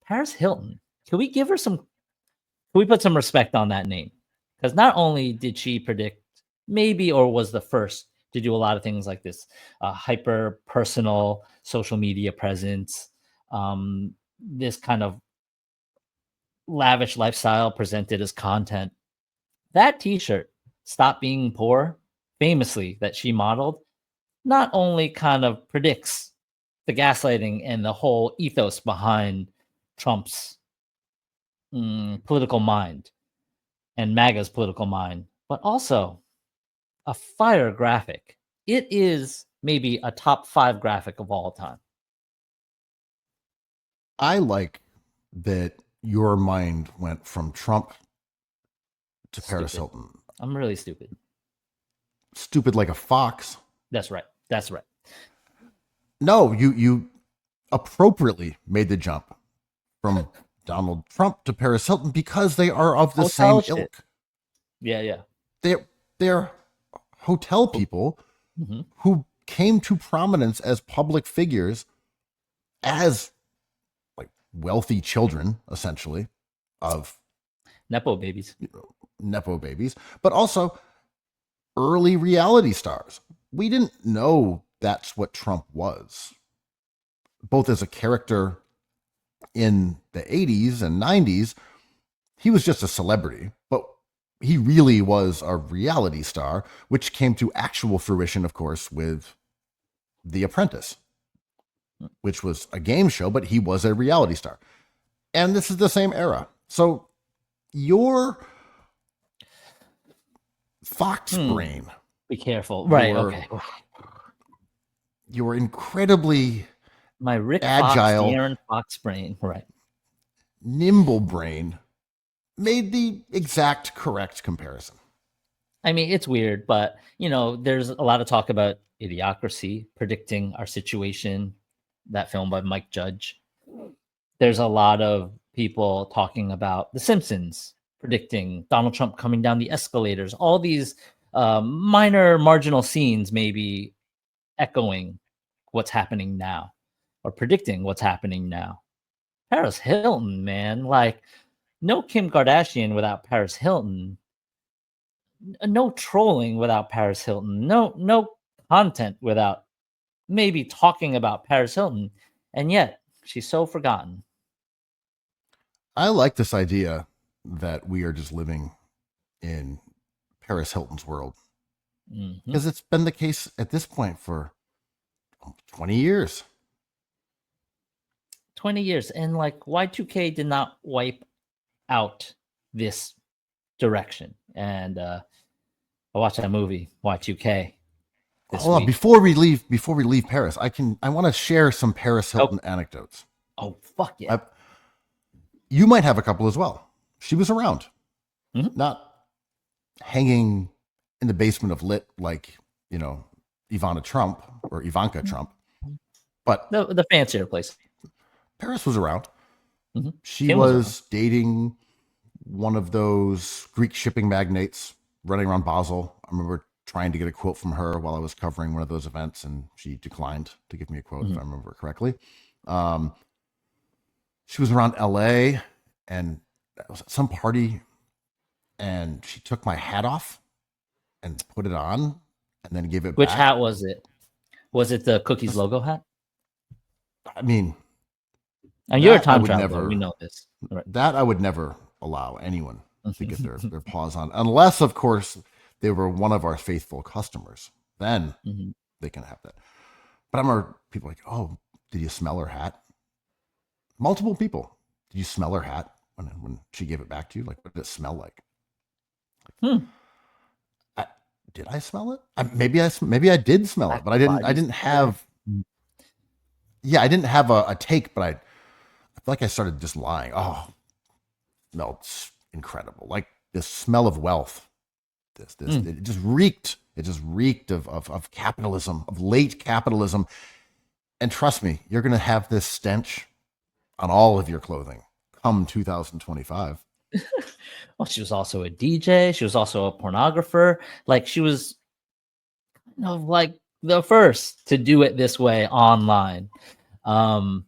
Paris Hilton. Can we give her some? Can we put some respect on that name? Because not only did she predict maybe or was the first to do a lot of things like this, hyper personal social media presence, this kind of lavish lifestyle presented as content. That t-shirt, Stop Being Poor, famously that she modeled, not only kind of predicts the gaslighting and the whole ethos behind Trump's political mind and MAGA's political mind, but also a fire graphic. It is maybe a top 5 graphic of all time. I like that your mind went from Trump to Paris Hilton. I'm really stupid. Stupid like a fox. That's right. That's right. No, you appropriately made the jump from Donald Trump to Paris Hilton because they are of the same ilk. Yeah. They're hotel people who came to prominence as public figures, as like wealthy children, essentially, of Nepo babies, but also early reality stars. We didn't know that's what Trump was, both as a character in the 80s and 90s. He was just a celebrity, but he really was a reality star, which came to actual fruition, of course, with The Apprentice, which was a game show, but he was a reality star. And this is the same era. So your fox brain. Be careful. Right, okay. You were incredibly my Rick agile, Fox, Aaron Fox brain, right? Nimble brain made the exact correct comparison. I mean, it's weird, but there's a lot of talk about Idiocracy predicting our situation, that film by Mike Judge. There's a lot of people talking about The Simpsons predicting Donald Trump coming down the escalators. All these minor marginal scenes maybe echoing what's happening now or predicting what's happening now. Paris Hilton, man, like no Kim Kardashian without Paris Hilton. No trolling without Paris Hilton. No content without maybe talking about Paris Hilton. And yet she's so forgotten. I like this idea that we are just living in Paris Hilton's world, because it's been the case at this point for 20 years. 20 years. And like Y2K did not wipe out this direction. And I watched that movie Y2K. Hold on, before we leave Paris, I want to share some Paris Hilton anecdotes. Oh, fuck yeah. You might have a couple as well. She was around, not hanging in the basement of lit like, Ivanka Trump, but the fancier place. Paris was around. She was dating one of those Greek shipping magnates running around Basel. I remember trying to get a quote from her while I was covering one of those events, and she declined to give me a quote, if I remember correctly. She was around LA, and that was at some party, and she took my hat off and put it on and then gave it back. Which hat was it? Was it the Cookies logo hat? I mean, and you're a time traveler. We know this. Right. That I would never allow anyone to get their paws on, unless, of course, they were one of our faithful customers. Then they can have that. But I remember people like, "Oh, did you smell her hat?" Multiple people. Did you smell her hat when she gave it back to you? Like, what did it smell like? Did I smell it? Maybe I did smell it, but I didn't have. Yeah, I didn't have a take, but I feel like I started just lying. Oh, it smelled incredible. Like the smell of wealth. It just reeked. It just reeked of capitalism, of late capitalism. And trust me, you're going to have this stench on all of your clothing come 2025. Well, she was also a DJ. She was also a pornographer. Like she was like the first to do it this way online. And